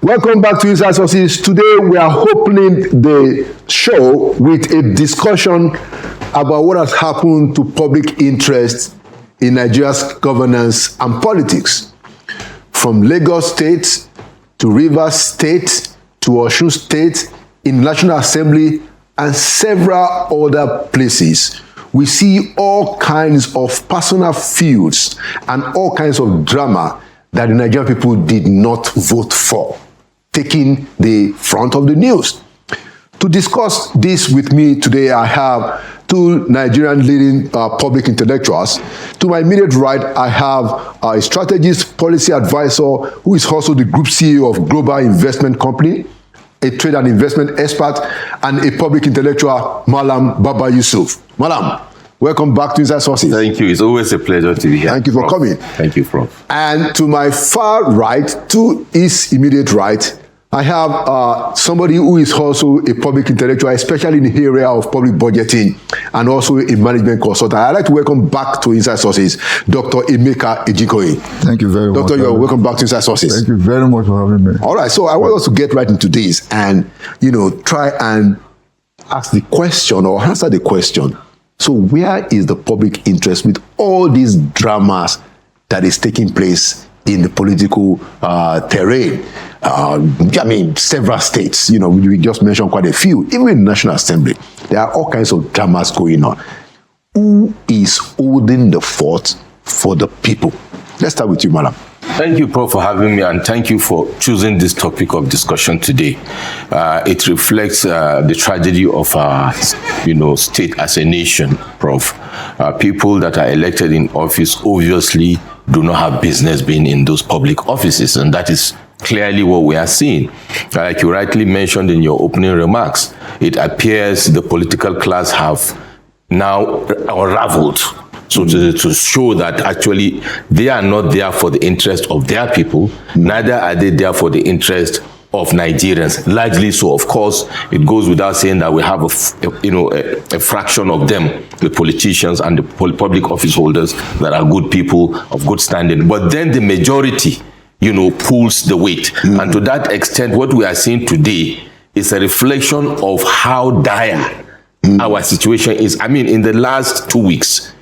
Welcome back to Inside Sources. Today we are opening the show with a discussion about what has happened to public interest in Nigeria's governance and politics. From Lagos State to Rivers State to Osun State, in National Assembly and several other places, we see all kinds of personal feuds and all kinds of drama that the Nigerian people did not vote for, taking the front of the news. To discuss this with me today, I have two Nigerian leading public intellectuals. To my immediate right, I have a strategist policy advisor who is also the group CEO of Global Investment Company, a trade and investment expert, and a public intellectual, Malam Baba Yusuf. Malam, welcome back to Inside Sources. Thank you. It's always a pleasure to be here. Thank you for coming. Thank you, Prof. And to my far right, to his immediate right, I have somebody who is also a public intellectual, especially in the area of public budgeting and also a management consultant. I'd like to welcome back to Inside Sources, Dr. Emeka Ejikoyi. Thank you very much. Doctor, you're welcome back to Inside Sources. Thank you very much for having me. All right, so I want us to get right into this and, try and ask the question or answer the question. So where is the public interest with all these dramas that is taking place in the political terrain? Several states, we just mentioned quite a few. Even in the National Assembly, there are all kinds of dramas going on. Who is holding the fort for the people? Let's start with you, Madam. Thank you, Prof, for having me, and thank you for choosing this topic of discussion today. It reflects the tragedy of our, state as a nation, Prof. People that are elected in office obviously do not have business being in those public offices, and that is clearly what we are seeing. Like you rightly mentioned in your opening remarks, it appears the political class have now unraveled. So to show that actually they are not there for the interest of their people, neither are they there for the interest of Nigerians. Largely so, of course, it goes without saying that we have a fraction of them, the politicians and the public office holders that are good people of good standing. But then the majority, pulls the weight. And to that extent, what we are seeing today is a reflection of how dire our situation is. In the last 2 weeks,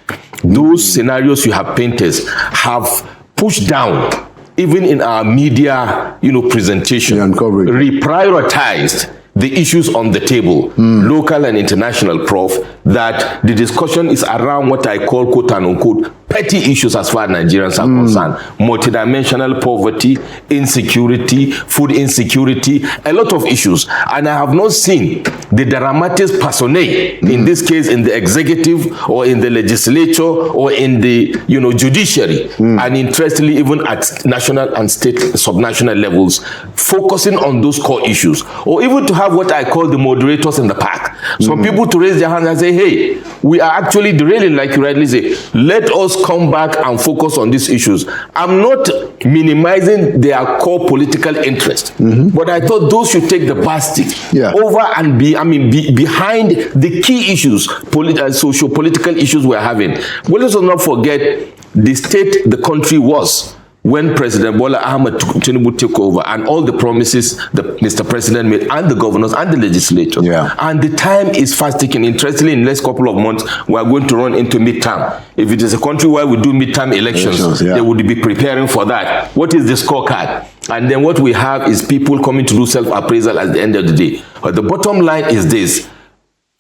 those scenarios you have painted have pushed down, even in our media, presentation, reprioritized the issues on the table, local and international, Prof, that the discussion is around what I call, quote unquote, petty issues as far as Nigerians are concerned. Multidimensional poverty, insecurity, food insecurity, a lot of issues. And I have not seen the dramatis personae, in this case in the executive or in the legislature or in the judiciary, and interestingly even at national and state subnational levels, focusing on those core issues, or even to have what I call the moderators in the park. Some people to raise their hands and say, hey, we are actually derailing, like you rightly say, let us come back and focus on these issues. I'm not minimizing their core political interest, but I thought those should take the basket over and behind the key issues, socio-political issues we're having. Well, let's not forget the state the country was when President Bola Ahmed Tinubu took over, and all the promises that Mr. President made, and the governors and the legislators. And the time is fast ticking. Interestingly, in the next couple of months, we are going to run into midterm. If it is a country where we do midterm elections, they would be preparing for that. What is the scorecard? And then what we have is people coming to do self-appraisal at the end of the day. But the bottom line is this: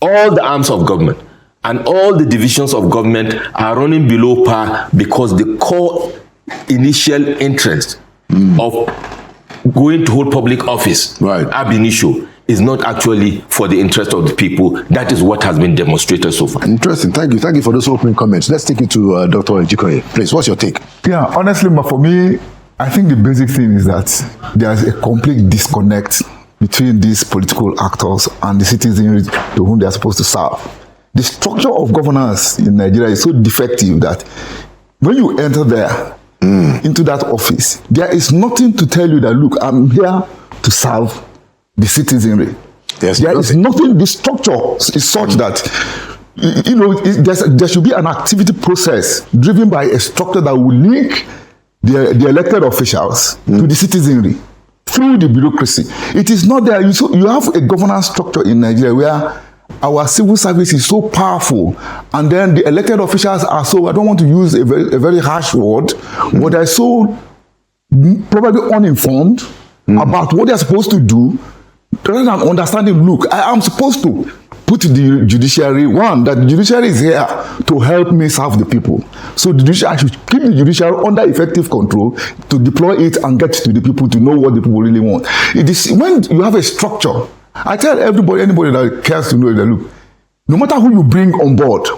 all the arms of government and all the divisions of government are running below par because the core initial interest of going to hold public office ab initio is not actually for the interest of the people. That is what has been demonstrated so far. Interesting. Thank you for those opening comments. Let's take it to Dr. Ejikoyi. Please, what's your take? Yeah, honestly, but for me, I think the basic thing is that there's a complete disconnect between these political actors and the citizens to whom they are supposed to serve. The structure of governance in Nigeria is so defective that when you enter there, into that office, there is nothing to tell you that, look, I'm here to serve the citizenry. There is nothing. The structure is such that there should be an activity process driven by a structure that will link the elected officials to the citizenry. through the bureaucracy. It is not there. You have a governance structure in Nigeria where our civil service is so powerful, and then the elected officials are so, I don't want to use a very harsh word, but they're so probably uninformed about what they're supposed to do, rather than understanding, look, I am supposed to put the judiciary, that the judiciary is here to help me serve the people. So the judiciary, I should keep the judiciary under effective control to deploy it and get to the people to know what the people really want. It is when you have a structure. I tell anybody that cares to know that, look, no matter who you bring on board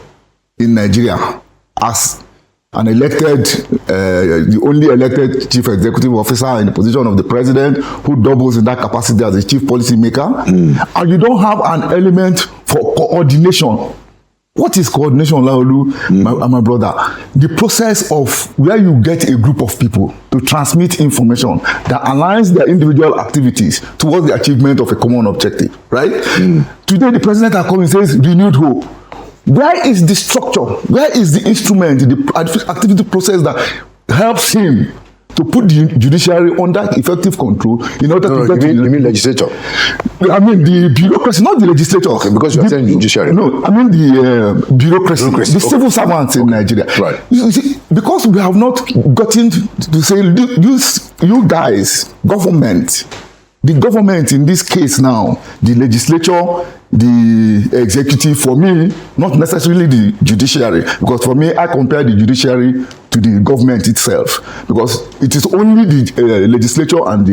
in Nigeria as an elected, the only elected chief executive officer in the position of the president, who doubles in that capacity as a chief policy maker, and you don't have an element for coordination. What is coordination, Laolu, my brother? The process of where you get a group of people to transmit information that aligns their individual activities towards the achievement of a common objective, right? Today, the president has come and says, renewed hope. Where is the structure? Where is the instrument, the activity process that helps him to put the judiciary under effective control in order to get you mean legislature? I mean the bureaucracy, not the legislature. Okay, because you are saying judiciary. No, I mean the bureaucracy, the civil servants in Nigeria. Right. You see, because we have not gotten to say, you guys, the government in this case now, the legislature, the executive, for me, not necessarily the judiciary, because for me, I compare the judiciary to the government itself, because it is only the legislature and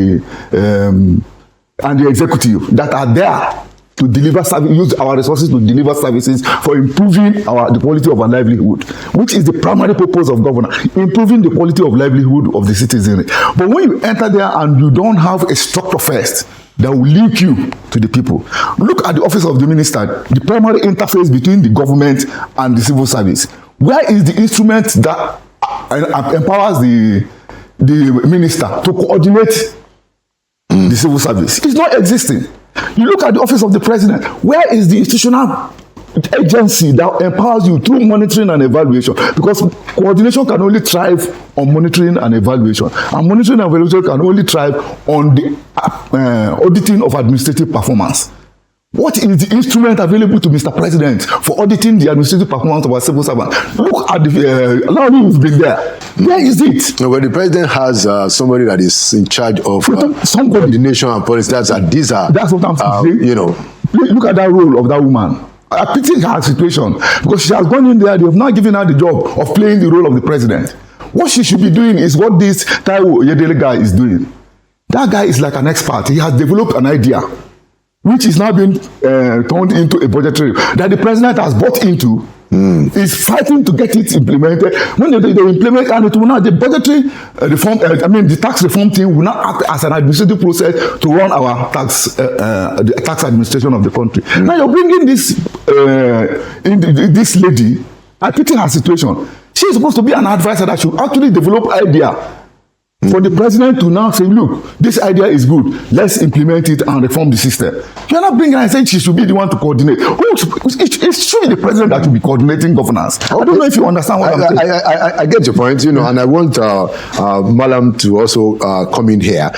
the executive that are there to deliver service, use our resources to deliver services for improving the quality of our livelihood, which is the primary purpose of governance, improving the quality of livelihood of the citizenry. But when you enter there and you don't have a structure first that will link you to the people, look at the office of the minister, the primary interface between the government and the civil service. Where is the instrument that empowers the minister to coordinate the civil service? It's not existing. You look at the office of the president. Where is the institutional agency that empowers you through monitoring and evaluation? Because coordination can only thrive on monitoring and evaluation, and monitoring and evaluation can only thrive on the auditing of administrative performance. What is the instrument available to Mr. President for auditing the administrative performance of our civil servants? Look at you've been there. Where is it? Well, the president has somebody that is in charge of coordination and policy. That's what I'm saying. Look at that role of that woman. I pity her situation, because she has gone in there. They have not given her the job of playing the role of the president. What she should be doing is what this Taiwo Yedele guy is doing. That guy is like an expert. He has developed an idea, which is now being turned into a budgetary that the president has bought into, is fighting to get it implemented. When they implement, and it will now, the budgetary reform, the tax reform team will now act as an administrative process to run our the tax administration of the country. Now you're bringing this lady, I pity her situation. She is supposed to be an advisor that should actually develop idea for the president to now say, look, this idea is good, let's implement it and reform the system. You're not bringing her and saying she should be the one to coordinate. It should be the president that should be coordinating governance. Okay. I don't know if you understand what I'm saying. I get your point, and I want Malam to also come in here,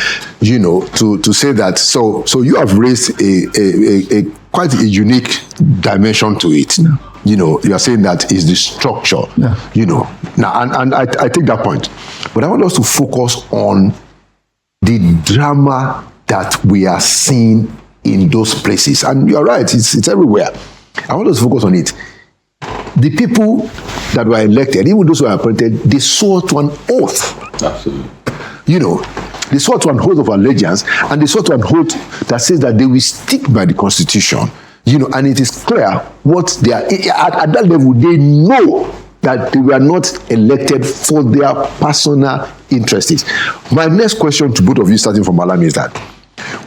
to say that, so you have raised a quite a unique dimension to it. Yeah. You are saying that is the structure, now, and I take that point. But I want us to focus on the drama that we are seeing in those places. And you're right, it's everywhere. I want us to focus on it. The people that were elected, even those who were appointed, they swore to an oath. Absolutely. They swore to an oath of allegiance, and they swore to an oath that says that they will stick by the Constitution. And it is clear what they are, at that level, they know that they were not elected for their personal interests. My next question to both of you, starting from Malam, is that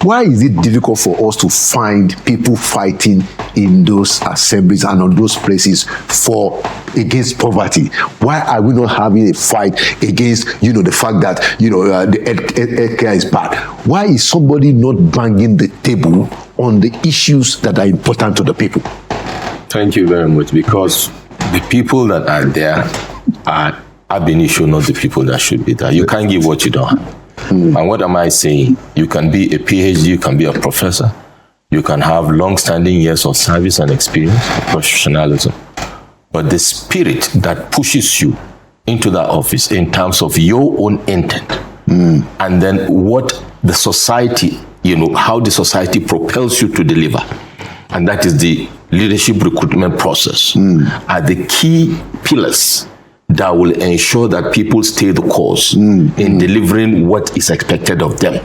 why is it difficult for us to find people fighting in those assemblies and on those places against poverty? Why are we not having a fight against, the fact that, the healthcare is bad? Why is somebody not banging the table on the issues that are important to the people? Thank you very much, because the people that are there are ab initio not the people that should be there. You can't give what you don't have. And what am I saying? You can be a PhD, you can be a professor, you can have long-standing years of service and experience, professionalism. But the spirit that pushes you into that office in terms of your own intent, and then what the society, how the society propels you to deliver, and that is the leadership recruitment process, are the key pillars that will ensure that people stay the course in delivering what is expected of them,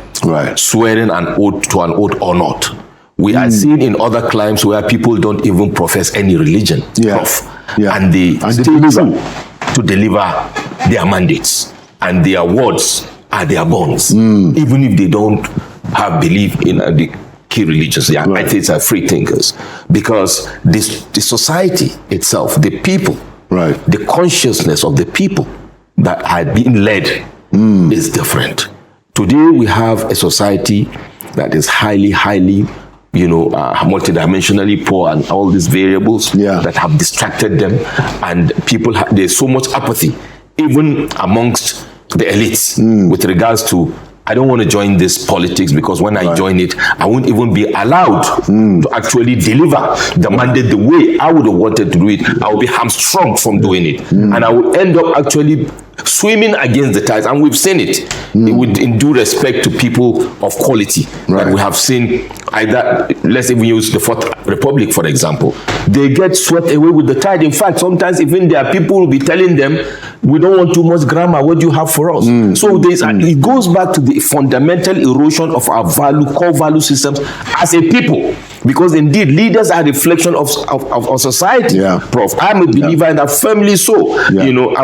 swearing an oath to an oath or not. We are seeing in other climes where people don't even profess any religion, and they stay true to deliver their mandates, and their words are their bonds, even if they don't have belief in the key religions. The atheists are free thinkers, because the society itself, the people, the consciousness of the people that are being led is different. Today we have a society that is highly, multidimensionally poor, and all these variables that have distracted them, and people there's so much apathy, even amongst the elites, with regards to, I don't want to join this politics, because when I join it, I won't even be allowed to actually deliver the mandate the way I would have wanted to do it. I will be hamstrung from doing it, and I will end up actually swimming against the tides. And we've seen it in due respect to people of quality that we have seen. Either, let's even use the Fourth Republic, for example, they get swept away with the tide. In fact, sometimes even there are people who will be telling them, we don't want too much grammar, what do you have for us? So it goes back to the fundamental erosion of our core value systems as a people. Because indeed, leaders are a reflection of society, Prof. I'm a believer in that, firmly so.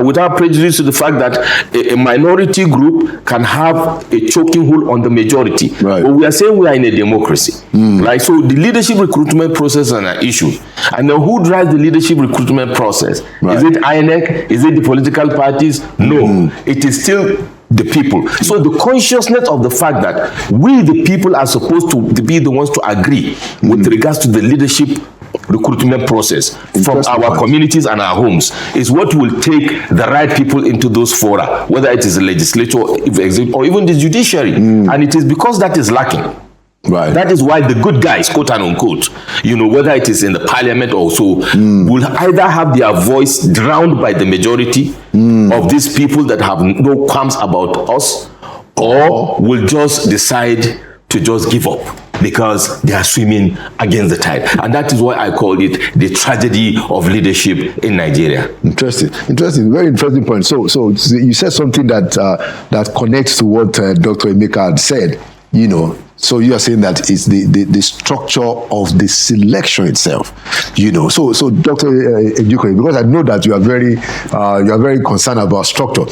Without prejudice to the fact that a minority group can have a choking hold on the majority. But we are saying we are in a democracy. So the leadership recruitment process is an issue. And then who drives the leadership recruitment process? Is it INEC? Is it the political parties? No. It is still the people. So the consciousness of the fact that we, the people, are supposed to be the ones to agree with regards to the leadership recruitment process from our communities and our homes is what will take the right people into those fora, whether it is the legislature or even the judiciary. And it is because that is lacking. That is why the good guys, quote and unquote, whether it is in the parliament or so, will either have their voice drowned by the majority of these people that have no qualms about us, or will just decide to just give up because they are swimming against the tide. And that is why I call it the tragedy of leadership in Nigeria. Interesting, very interesting point. So you said something that connects to what Dr. Emeka had said, So you are saying that it's the structure of the selection itself, So Dr. Ejikore, because I know that you are very concerned about structure.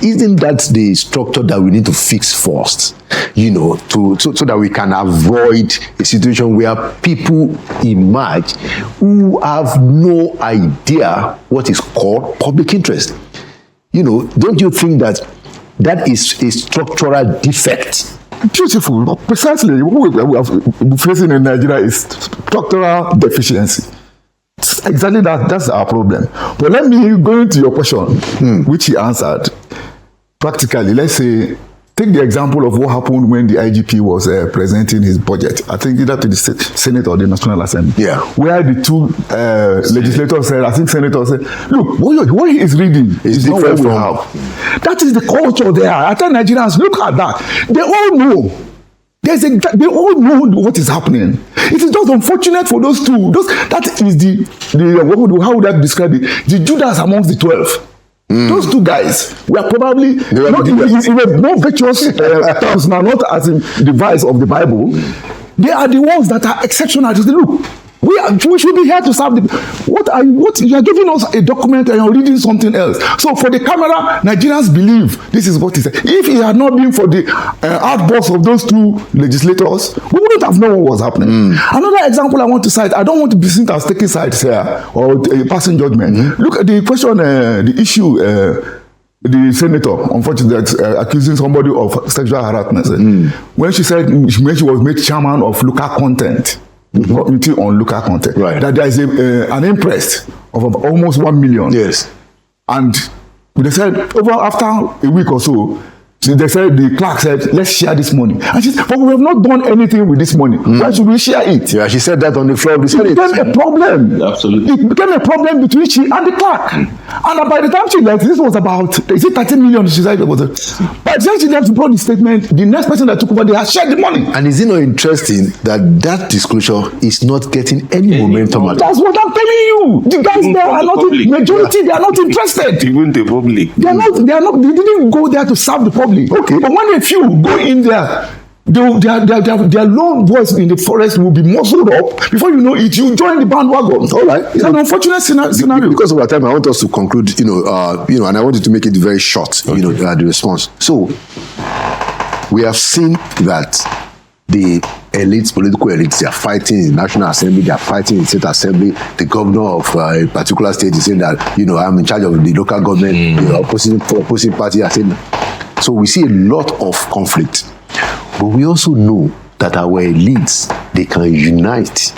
Isn't that the structure that we need to fix first? So that we can avoid a situation where people emerge who have no idea what is called public interest. Don't you think that is a structural defect? Beautiful. Precisely what we are facing in Nigeria is structural deficiency. Exactly that's our problem. But let me go into your question, which he answered. Practically, let's say, take the example of what happened when the IGP was presenting his budget. I think either to the Senate or the National Assembly. Where the two legislators said, I think senators said, look, what he is reading is not what we have. That is the culture there. I tell Nigerians, look at that. They all know. They all know what is happening. It is just unfortunate for those two. That is how would I describe it? The Judas amongst the 12. Those two guys were probably not in more virtuous terms now, not as in the vice of the Bible. They are the ones that are exceptional. Look, we should be here to serve what you are giving us a document and you're reading something else. So for the camera, Nigerians believe this is what he said. If it had not been for the outbursts of those two legislators, we wouldn't have known what was happening. Another example I want to cite, I don't want to be seen as taking sides here or passing judgment. Look at the question, the issue, the senator, unfortunately, accusing somebody of sexual harassment. When she said when she was made chairman of local content, committee on local content, that there is an interest of almost 1 million. Yes. And they said after a week or so, So they said, the clerk said, let's share this money. And she said, but we have not done anything with this money. Why should we share it? Yeah, she said that on the floor of the Senate. It became a problem. Absolutely. It became a problem between she and the clerk. And by the time she left, this was about, is it 13 million? She said it was. By the time she left to brought the statement, the next person that took over, they had shared the money. And is it not interesting that disclosure is not getting any momentum at all? That's what I'm telling you. The guys Even there are from the not, public. majority, they are not interested. Even the public. They didn't go there to serve the public. Okay. But when a few go in there, their lone voice in the forest will be muzzled up. Before you know it, you join the bandwagon. All right. It's an unfortunate scenario. Because of our time, I want us to conclude, and I wanted to make it very short, Okay. the response. So, we have seen that the elites, political elites, they are fighting in the National Assembly, they are fighting in the State Assembly. The governor of a particular state is saying that, I'm in charge of the local government, the opposing party are saying. So we see a lot of conflict. But we also know that our elites, they can unite.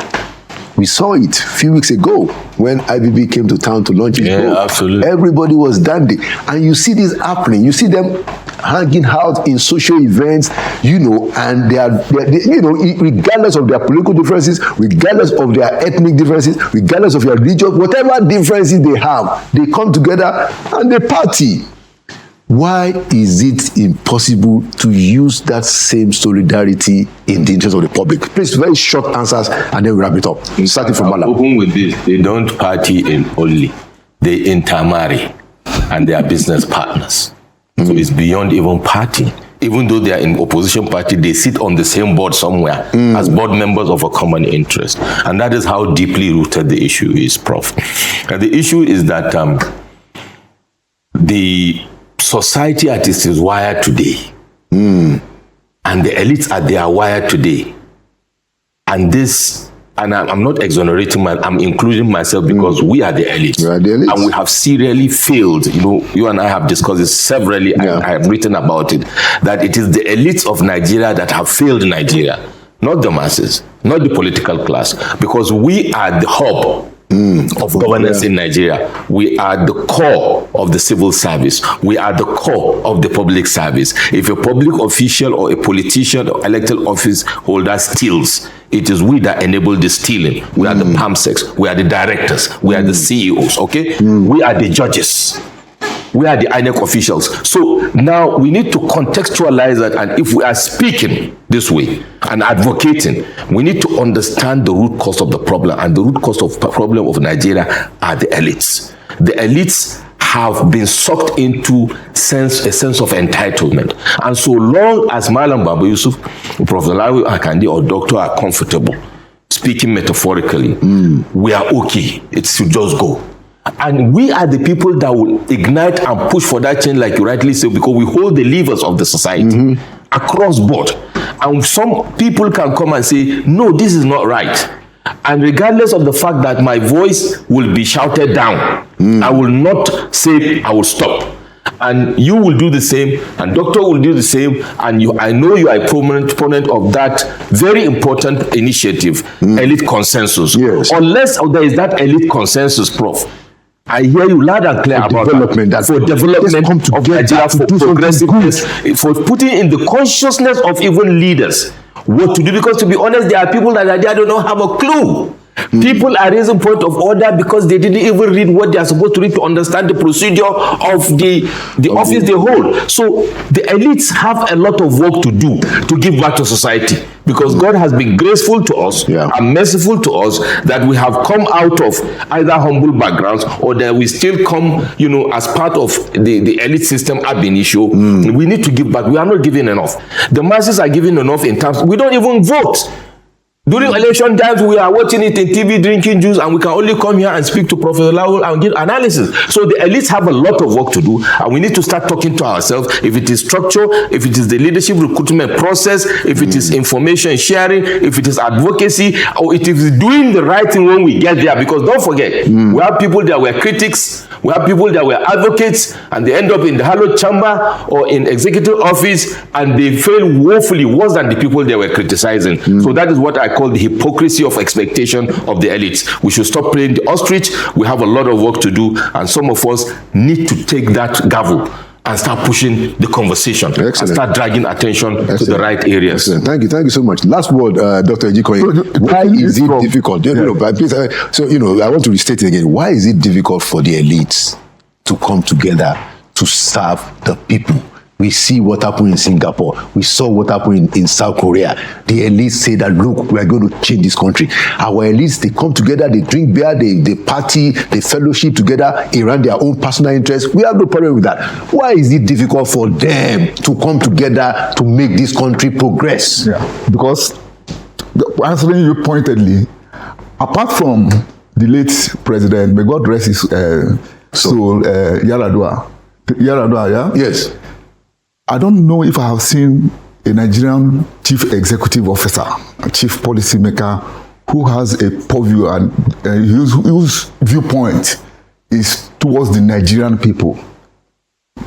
We saw it a few weeks ago when IBB came to town to launch his book. Absolutely. Everybody was dandy. And you see this happening. You see them hanging out in social events, and they are regardless of their political differences, regardless of their ethnic differences, regardless of their religion, whatever differences they have, they come together and they party. Why is it impossible to use that same solidarity in the interest of the public? Please, very short answers, and then we wrap it up. Starting from Malam. Open with this, they don't party in only, they intermarry, and they are business partners. So it's beyond even party. Even though they are in opposition party, they sit on the same board somewhere as board members of a common interest. And that is how deeply rooted the issue is, Prof. And the issue is that the society as it is wired today, and the elites they are wired today, and this, and I'm not exonerating I'm including myself because we are the elites. We are the elites. And we have serially failed. You and I have discussed this severally, and I have written about it, that it is the elites of Nigeria that have failed Nigeria, not the masses, not the political class, because we are the hub of governance in Nigeria. We are the core of the civil service. We are the core of the public service. If a public official or a politician or elected office holder steals, it is we that enable the stealing. We are the PAMSECs. We are the directors. We are the CEOs, okay? We are the judges. We are the INEC officials. So now we need to contextualize that, and if we are speaking this way and advocating, we need to understand the root cause of the problem, and the root cause of the problem of Nigeria are the elites. The elites have been sucked into a sense of entitlement. And so long as Malam Baba Yusuf, Prophet Lawi Akande, or Doctor are comfortable, speaking metaphorically, we are okay. It should just go. And we are the people that will ignite and push for that change, like you rightly say, because we hold the levers of the society across board. And some people can come and say, no, this is not right. And regardless of the fact that my voice will be shouted down, I will not say I will stop. And you will do the same, and Doctor will do the same, and I know you are a proponent of that very important initiative, elite consensus. Yes. Unless there is that elite consensus, Prof, I hear you loud and clear about development, that. For development of Nigeria, for progressiveness, for putting in the consciousness of even leaders what to do. Because to be honest, there are people that don't have a clue. People are raising point of order because they didn't even read what they are supposed to read to understand the procedure of the office they hold. So the elites have a lot of work to do to give back to society, because God has been graceful to us and merciful to us that we have come out of either humble backgrounds or that we still come, as part of the elite system ab initio. We need to give back. We are not giving enough. The masses are giving enough in terms, we don't even vote. During election times, we are watching it in TV, drinking juice, and we can only come here and speak to Professor Lawal and give analysis. So the elites have a lot of work to do, and we need to start talking to ourselves. If it is structure, if it is the leadership recruitment process, if it is information sharing, if it is advocacy, or it is doing the right thing when we get there. Because don't forget, we have people that were critics, we have people that were advocates, and they end up in the hallowed chamber or in executive office, and they fail woefully, worse than the people they were criticizing. So that is what I call the hypocrisy of expectation of the elites. We should stop playing the ostrich. We have a lot of work to do, and some of us need to take that gavel and start pushing the conversation. Excellent. And start dragging attention to the right areas. Excellent. Thank you so much. Last word, Dr. Ejikoyi. Why is it difficult? Please, I want to restate it again. Why is it difficult for the elites to come together to serve the people? We see what happened in Singapore. We saw what happened in South Korea. The elites say that, look, we are going to change this country. Our elites, they come together, they drink beer, they party, they fellowship together around their own personal interests. We have no problem with that. Why is it difficult for them to come together to make this country progress? Yeah, because answering you pointedly, apart from the late president, may God rest his soul, Yar'Adua, yeah? Yes. I don't know if I have seen a Nigerian chief executive officer, a chief policymaker who has a purview and whose viewpoint is towards the Nigerian people.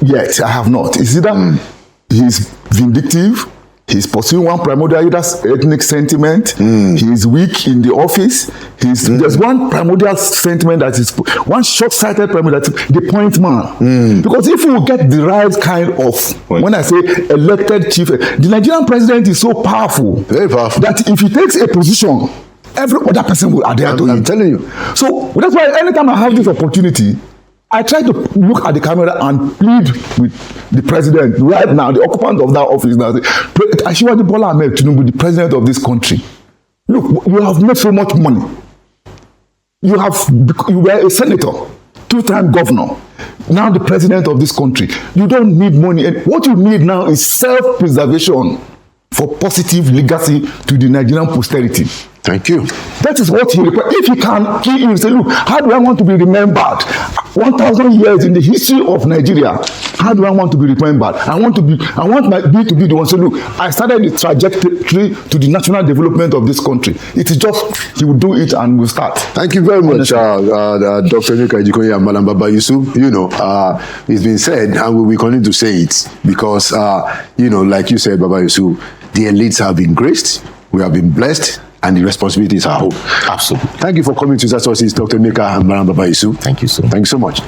Yet, I have not. Is it that he's vindictive, he's pursuing one primordial ethnic sentiment, he's weak in the office, there's one primordial sentiment that is, one short-sighted primordial, the point man. Because if you get the right kind of, when I say elected chief, the Nigerian president is so powerful, very powerful, that if he takes a position, every other person will adhere to it. I'm telling you. So that's why anytime I have this opportunity, I try to look at the camera and plead with the president right now, the occupant of that office now. Asiwaju Bola Ahmed Tinubu, the president of this country. Look, you have made so much money. You were a senator, 2-time governor, now the president of this country. You don't need money. And what you need now is self-preservation for positive legacy to the Nigerian posterity. Thank you. That is what he requires. If he can kill you, say, look, how do I want to be remembered? 1,000 years in the history of Nigeria, how do I want to be remembered? I want my bill to be the one to say, look, I started the trajectory to the national development of this country. It is just, he will do it and we'll start. Thank you very much, Dr. Nneka Ejikoyi and Madam Baba Yusuf. It's been said, and we will continue to say it, because, like you said, Baba Yusuf, the elites have been graced, we have been blessed, and the responsibility is our own. Absolutely. Thank you for coming to Resources, Dr. Nneka and Madam Baba Yusuf. Thank you so much. Thank you so much.